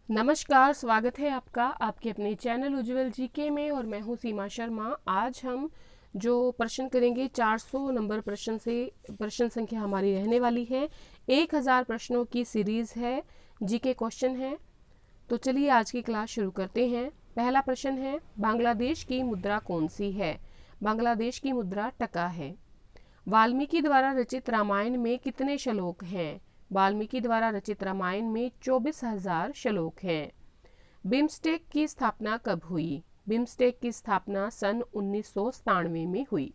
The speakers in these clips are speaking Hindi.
नमस्कार, स्वागत है आपका आपके अपने चैनल उज्ज्वल जीके में और मैं हूं सीमा शर्मा। आज हम जो प्रश्न करेंगे 400 नंबर प्रश्न संख्या हमारी रहने वाली है। 1000 प्रश्नों की सीरीज है, जीके क्वेश्चन है। तो चलिए आज की क्लास शुरू करते हैं। पहला प्रश्न है, बांग्लादेश की मुद्रा कौन सी है? बांग्लादेश की मुद्रा टका है। वाल्मीकि द्वारा रचित रामायण में कितने श्लोक हैं? वाल्मीकि द्वारा रचित रामायण में 24,000 श्लोक हैं। बिम्स्टेक की स्थापना कब हुई? बिम्स्टेक की स्थापना सन 1997 में हुई।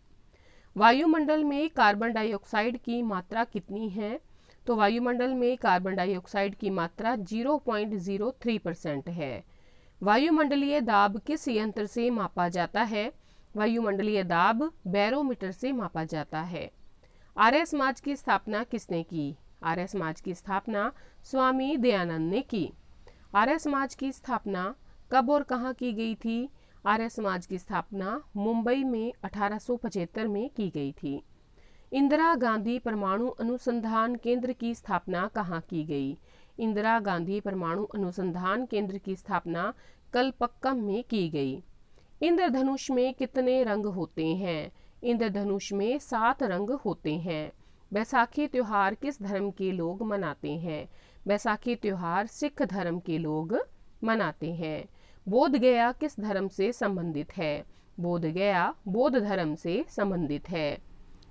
वायुमंडल में कार्बन डाइऑक्साइड की मात्रा कितनी है? तो वायुमंडल में कार्बन डाइऑक्साइड की मात्रा 0.03% है। वायुमंडलीय दाब किस यंत्र से मापा जाता है? वायुमंडलीय दाब बैरोमीटर से मापा जाता है। आर्य समाज की स्थापना किसने की? आर्य समाज की स्थापना स्वामी दयानंद ने की। आर्य समाज की स्थापना कब और कहाँ की गई थी? आर्य समाज की स्थापना मुंबई में 1875 में की गई थी। इंदिरा गांधी परमाणु अनुसंधान केंद्र की स्थापना कहाँ की गई? इंदिरा गांधी परमाणु अनुसंधान केंद्र की स्थापना कलपक्कम में की गई। इंद्रधनुष में कितने रंग होते हैं? इंद्रधनुष में 7 रंग होते हैं। बैसाखी त्योहार किस धर्म के लोग मनाते हैं? बैसाखी त्योहार सिख धर्म के लोग मनाते हैं। बोध गया किस धर्म से संबंधित है? बोध गया बौद्ध धर्म से संबंधित है।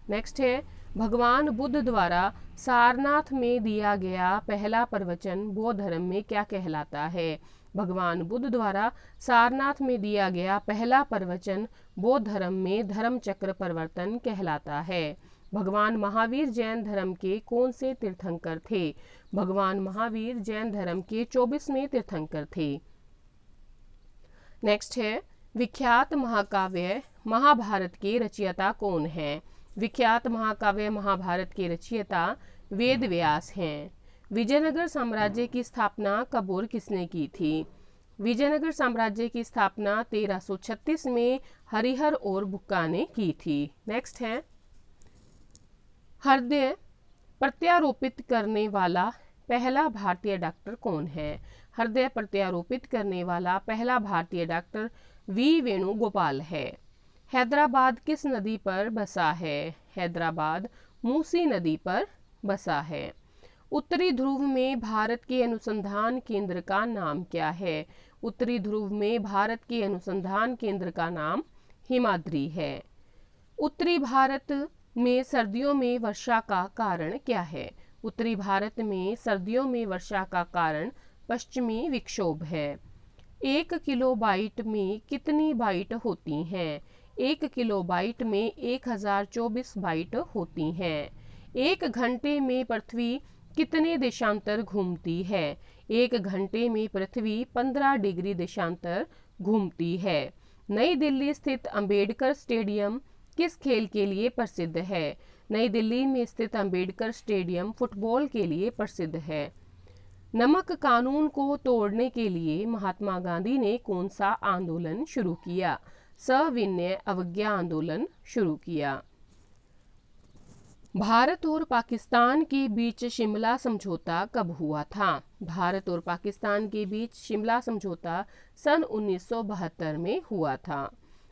नेक्स्ट है, भगवान बुद्ध द्वारा सारनाथ में दिया गया पहला प्रवचन बौद्ध धर्म में क्या कहलाता है? भगवान बुद्ध द्वारा सारनाथ में दिया गया पहला प्रवचन बौद्ध धर्म में धर्म चक्र प्रवर्तन कहलाता है। भगवान महावीर जैन धर्म के कौन से तीर्थंकर थे? भगवान महावीर जैन धर्म के 24वें तीर्थंकर थे। नेक्स्ट है, विख्यात महाकाव्य महाभारत के रचयिता कौन है? विख्यात महाकाव्य महाभारत के रचयिता वेद व्यास हैं। विजयनगर साम्राज्य की स्थापना कब और किसने की थी? विजयनगर साम्राज्य की स्थापना 1336 में हरिहर और बुक्का ने की थी। नेक्स्ट है, हृदय प्रत्यारोपित करने वाला पहला भारतीय डॉक्टर कौन है? हृदय प्रत्यारोपित करने वाला पहला भारतीय डॉक्टर वी वेणुगोपाल है। हैदराबाद किस नदी पर बसा है? हैदराबाद मूसी नदी पर बसा है। उत्तरी ध्रुव में भारत के अनुसंधान केंद्र का नाम क्या है? उत्तरी ध्रुव में भारत के अनुसंधान केंद्र का नाम हिमाद्री है। उत्तरी भारत में सर्दियों में वर्षा का कारण क्या है? उत्तरी भारत में सर्दियों में वर्षा का कारण पश्चिमी विक्षोभ है। 1 किलोबाइट में कितनी बाइट होती हैं? 1 किलोबाइट में 1024 बाइट होती हैं। 1 घंटे में पृथ्वी कितने देशांतर घूमती है? 1 घंटे में पृथ्वी 15 डिग्री देशांतर घूमती है। नई दिल्ली स्थित अंबेडकर स्टेडियम किस खेल के लिए प्रसिद्ध है? नई दिल्ली में स्थित अंबेडकर स्टेडियम फुटबॉल के लिए प्रसिद्ध है। नमक कानून को तोड़ने के लिए महात्मा गांधी ने कौन सा आंदोलन शुरू किया? सविनय अवज्ञा आंदोलन शुरू किया। भारत और पाकिस्तान के बीच शिमला समझौता कब हुआ था? भारत और पाकिस्तान के बीच शिमला समझौता सन 1972 में हुआ था।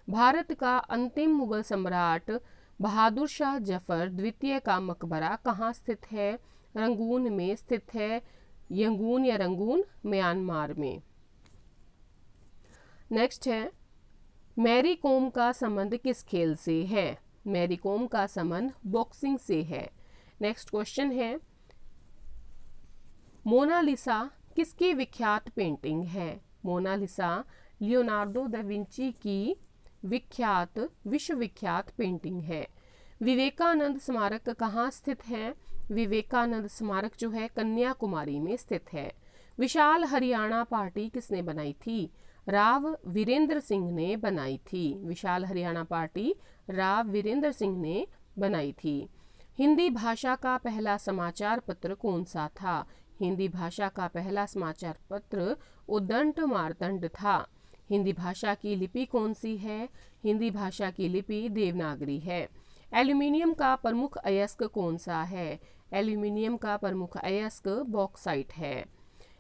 भारत का अंतिम मुगल सम्राट बहादुर शाह जफर द्वितीय का मकबरा कहाँ स्थित है? रंगून में स्थित है। यंगून या रंगून म्यांमार में। नेक्स्ट है, मैरी कॉम का संबंध किस खेल से है? मैरी कॉम का संबंध बॉक्सिंग से है। नेक्स्ट क्वेश्चन है, मोनालिसा किसकी विख्यात पेंटिंग है? मोनालिसा लियोनार्डो दा विंची की विश्वविख्यात पेंटिंग है। विवेकानंद स्मारक कहाँ स्थित है? विवेकानंद स्मारक जो है कन्याकुमारी में स्थित है। विशाल हरियाणा पार्टी किसने बनाई थी? राव वीरेंद्र सिंह ने बनाई थी। विशाल हरियाणा पार्टी राव वीरेंद्र सिंह ने बनाई थी। हिंदी भाषा का पहला समाचार पत्र कौन सा था? हिंदी भाषा का पहला समाचार पत्र उद्दंड मार्तंड था। हिंदी भाषा की लिपि कौन सी है? हिंदी भाषा की लिपि देवनागरी है। एल्यूमिनियम का प्रमुख अयस्क कौन सा है? एल्यूमिनियम का प्रमुख अयस्क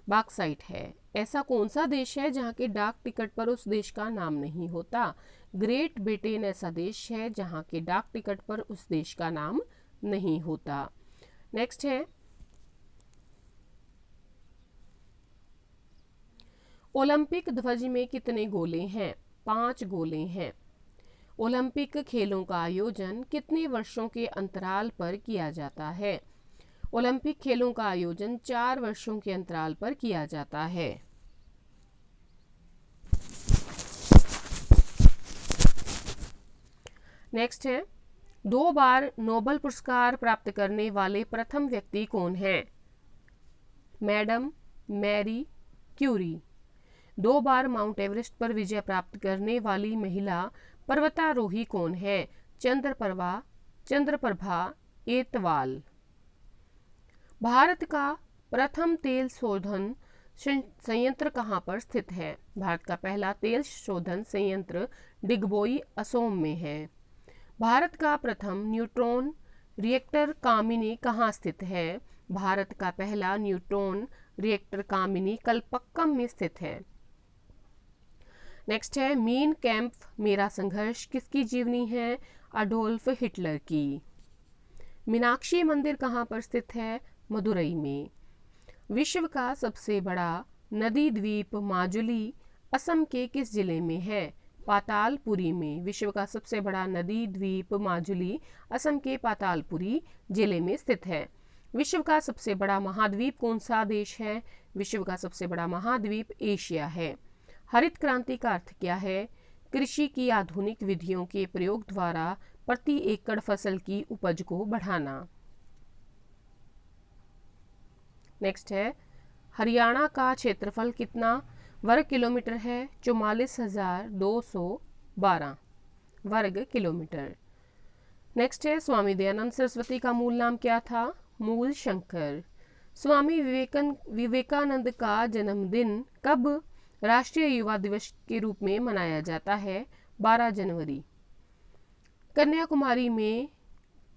बॉक्साइट है। ऐसा कौन सा देश है जहाँ के डाक टिकट पर उस देश का नाम नहीं होता? ग्रेट ब्रिटेन ऐसा देश है जहाँ के डाक टिकट पर उस देश का नाम नहीं होता। नेक्स्ट है, ओलंपिक ध्वज में कितने गोले हैं? 5 गोले हैं। ओलंपिक खेलों का आयोजन कितने वर्षों के अंतराल पर किया जाता है? ओलंपिक खेलों का आयोजन 4 वर्षों के अंतराल पर किया जाता है। नेक्स्ट है, 2 बार नोबेल पुरस्कार प्राप्त करने वाले प्रथम व्यक्ति कौन है? Madam Marie Curie. 2 बार माउंट एवरेस्ट पर विजय प्राप्त करने वाली महिला पर्वतारोही कौन है? चंद्रप्रभा एतवाल। भारत का प्रथम तेल शोधन संयंत्र कहाँ पर स्थित है? भारत का पहला तेल शोधन संयंत्र डिगबोई असोम में है। भारत का प्रथम न्यूट्रॉन रिएक्टर कामिनी कहाँ स्थित है? भारत का पहला न्यूट्रॉन रिएक्टर कामिनी कलपक्कम में स्थित है। नेक्स्ट है, मीन कैंप मेरा संघर्ष किसकी जीवनी है? अडोल्फ हिटलर की। मीनाक्षी मंदिर कहाँ पर स्थित है? मदुरई में। विश्व का सबसे बड़ा नदी द्वीप माजुली असम के किस जिले में है? पातालपुरी में। विश्व का सबसे बड़ा नदी द्वीप माजुली असम के पातालपुरी जिले में स्थित है। विश्व का सबसे बड़ा महाद्वीप कौन सा देश है? विश्व का सबसे बड़ा महाद्वीप एशिया है। हरित क्रांति का अर्थ क्या है? कृषि की आधुनिक विधियों के प्रयोग द्वारा प्रति एकड़ फसल की उपज को बढ़ाना। नेक्स्ट है, हरियाणा का क्षेत्रफल कितना वर्ग किलोमीटर है? 44,212 वर्ग किलोमीटर। नेक्स्ट है, स्वामी दयानंद सरस्वती का मूल नाम क्या था? मूल शंकर। स्वामी विवेकानंद का जन्मदिन कब राष्ट्रीय युवा दिवस के रूप में मनाया जाता है? 12 जनवरी। कन्याकुमारी में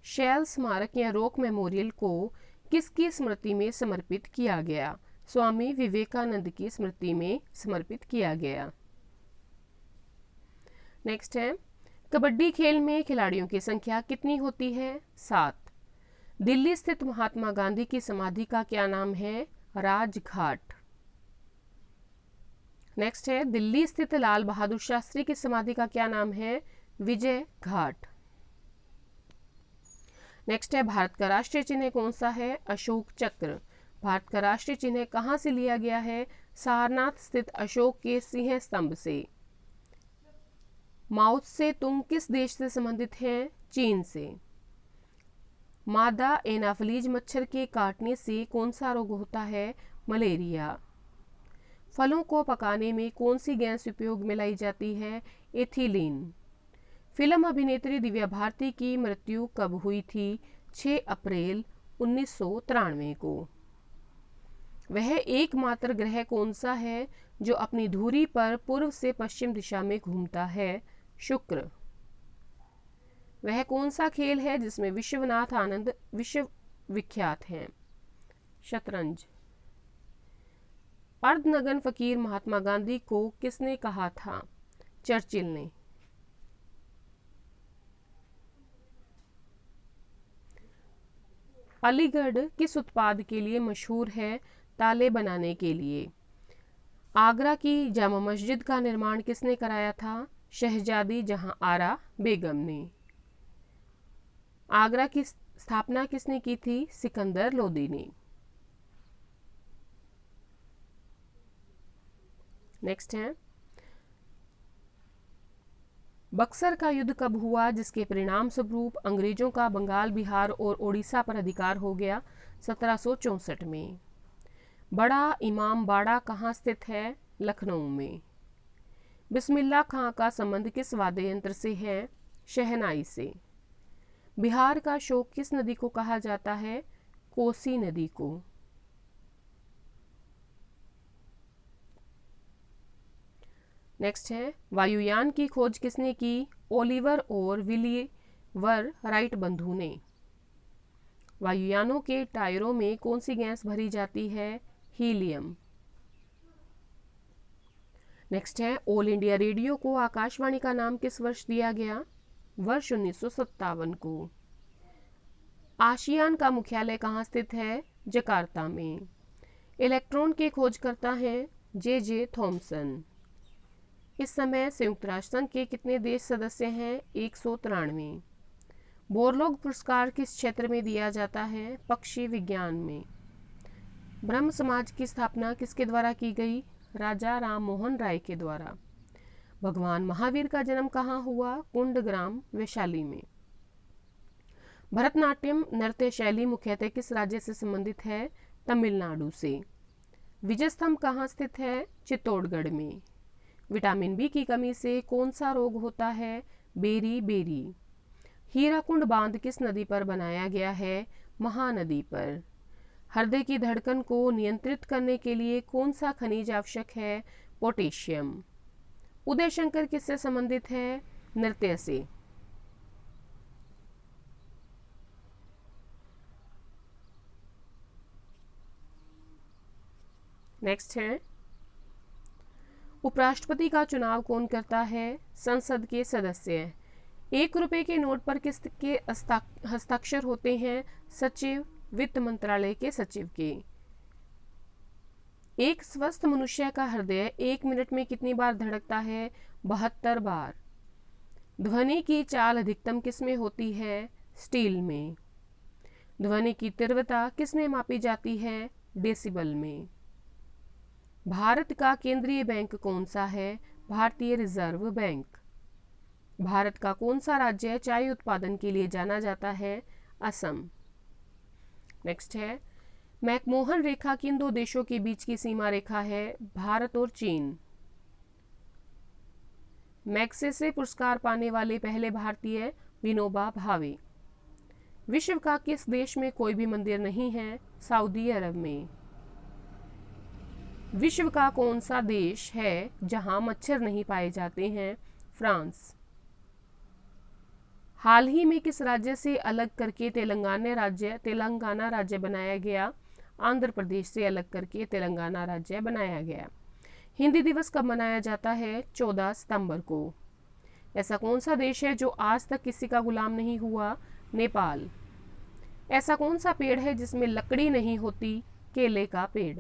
शैल स्मारक या रॉक मेमोरियल को किसकी स्मृति में समर्पित किया गया? स्वामी विवेकानंद की स्मृति में समर्पित किया गया। नेक्स्ट है, कबड्डी खेल में खिलाड़ियों की संख्या कितनी होती है? 7। दिल्ली स्थित महात्मा गांधी की समाधि का क्या नाम है? राजघाट। नेक्स्ट है, दिल्ली स्थित लाल बहादुर शास्त्री की समाधि का क्या नाम है? विजय घाट। नेक्स्ट है, भारत का राष्ट्रीय चिन्ह कौन सा है? अशोक चक्र। भारत का राष्ट्रीय चिन्ह कहाँ से लिया गया है? सारनाथ स्थित अशोक के सिंह स्तंभ से। माओ से तुंग किस देश से संबंधित हैं? चीन से। मादा एनाफिलीज मच्छर के काटने से कौन सा रोग होता है? मलेरिया। फलों को पकाने में कौन सी गैस उपयोग में लाई जाती है? एथिलीन। फिल्म अभिनेत्री दिव्या भारती की मृत्यु कब हुई थी? 6 अप्रैल 1993 को। वह एकमात्र ग्रह कौन सा है जो अपनी धुरी पर पूर्व से पश्चिम दिशा में घूमता है? शुक्र। वह कौन सा खेल है जिसमें विश्वनाथ आनंद विश्व विख्यात हैं? शतरंज। अर्धनग्न फकीर महात्मा गांधी को किसने कहा था? चर्चिल ने। अलीगढ़ किस उत्पाद के लिए मशहूर है? ताले बनाने के लिए। आगरा की जामा मस्जिद का निर्माण किसने कराया था? शहजादी जहां आरा बेगम ने। आगरा की स्थापना किसने की थी? सिकंदर लोदी ने। नेक्स्ट है, बक्सर का युद्ध कब हुआ जिसके परिणाम स्वरूप अंग्रेजों का बंगाल, बिहार और ओडिशा पर अधिकार हो गया? 1764 में। बड़ा इमाम बाड़ा कहाँ स्थित है? लखनऊ में। बिस्मिल्लाह खां का संबंध किस वाद्य यंत्र से है? शहनाई से। बिहार का शोक किस नदी को कहा जाता है? कोसी नदी को। नेक्स्ट है, वायुयान की खोज किसने की? ओलिवर और विलिवर राइट बंधु ने। वायुयानों के टायरों में कौन सी गैस भरी जाती है? हीलियम। नेक्स्ट है, ऑल इंडिया रेडियो को आकाशवाणी का नाम किस वर्ष दिया गया? वर्ष 1957 को। आशियान का मुख्यालय कहाँ स्थित है? जकार्ता में। इलेक्ट्रॉन के खोजकर्ता हैं जे थॉमसन। इस समय संयुक्त राष्ट्र संघ के कितने देश सदस्य हैं? 193। बोरलॉग पुरस्कार किस क्षेत्र में दिया जाता है? पक्षी विज्ञान में। ब्रह्म समाज की स्थापना किसके द्वारा की गई? राजा राम मोहन राय के द्वारा। भगवान महावीर का जन्म कहाँ हुआ? कुंडग्राम वैशाली में। भरतनाट्यम नृत्य शैली मुख्यतः किस राज्य से संबंधित है? तमिलनाडु से। विजय स्तंभ कहाँ स्थित है? चित्तौड़गढ़ में। विटामिन बी की कमी से कौन सा रोग होता है? बेरी। हीराकुंड बांध किस नदी पर बनाया गया है? महानदी पर। हृदय की धड़कन को नियंत्रित करने के लिए कौन सा खनिज आवश्यक है? पोटेशियम। उदय शंकर किससे संबंधित है? नृत्य से। नेक्स्ट है, उपराष्ट्रपति का चुनाव कौन करता है? संसद के सदस्य। 1 रुपए के नोट पर किसके हस्ताक्षर होते हैं? सचिव, वित्त मंत्रालय के सचिव के। एक स्वस्थ मनुष्य का हृदय 1 मिनट में कितनी बार धड़कता है? 72 बार। ध्वनि की चाल अधिकतम किस में होती है? स्टील में। ध्वनि की तीव्रता किस में मापी जाती है? डेसिबल में। भारत का केंद्रीय बैंक कौन सा है? भारतीय रिजर्व बैंक। भारत का कौन सा राज्य चाय उत्पादन के लिए जाना जाता है? असम। नेक्स्ट है, मैकमोहन रेखा किन 2 देशों के बीच की सीमा रेखा है? भारत और चीन। मैग्सेसे पुरस्कार पाने वाले पहले भारतीय? विनोबा भावे। विश्व का किस देश में कोई भी मंदिर नहीं है? सऊदी अरब में। विश्व का कौन सा देश है जहां मच्छर नहीं पाए जाते हैं? फ्रांस। हाल ही में किस राज्य से अलग करके तेलंगाना राज्य बनाया गया? आंध्र प्रदेश से अलग करके तेलंगाना राज्य बनाया गया। हिंदी दिवस कब मनाया जाता है? 14 सितंबर को। ऐसा कौन सा देश है जो आज तक किसी का गुलाम नहीं हुआ? नेपाल। ऐसा कौन सा पेड़ है जिसमें लकड़ी नहीं होती? केले का पेड़।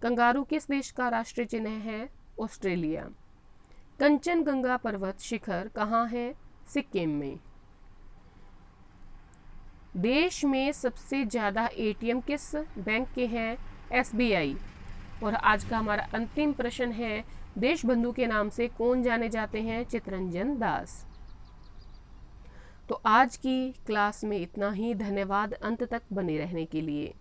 कंगारू किस देश का राष्ट्रीय चिन्ह है? ऑस्ट्रेलिया। कंचनजंगा पर्वत शिखर कहाँ है? सिक्किम में। देश में सबसे ज़्यादा एटीएम किस बैंक के हैं? एसबीआई। और आज का हमारा अंतिम प्रश्न है, देशबंधु के नाम से कौन जाने जाते हैं? चित्तरंजन दास। तो आज की क्लास में इतना ही। धन्यवाद अंत तक बने रहने के लिए।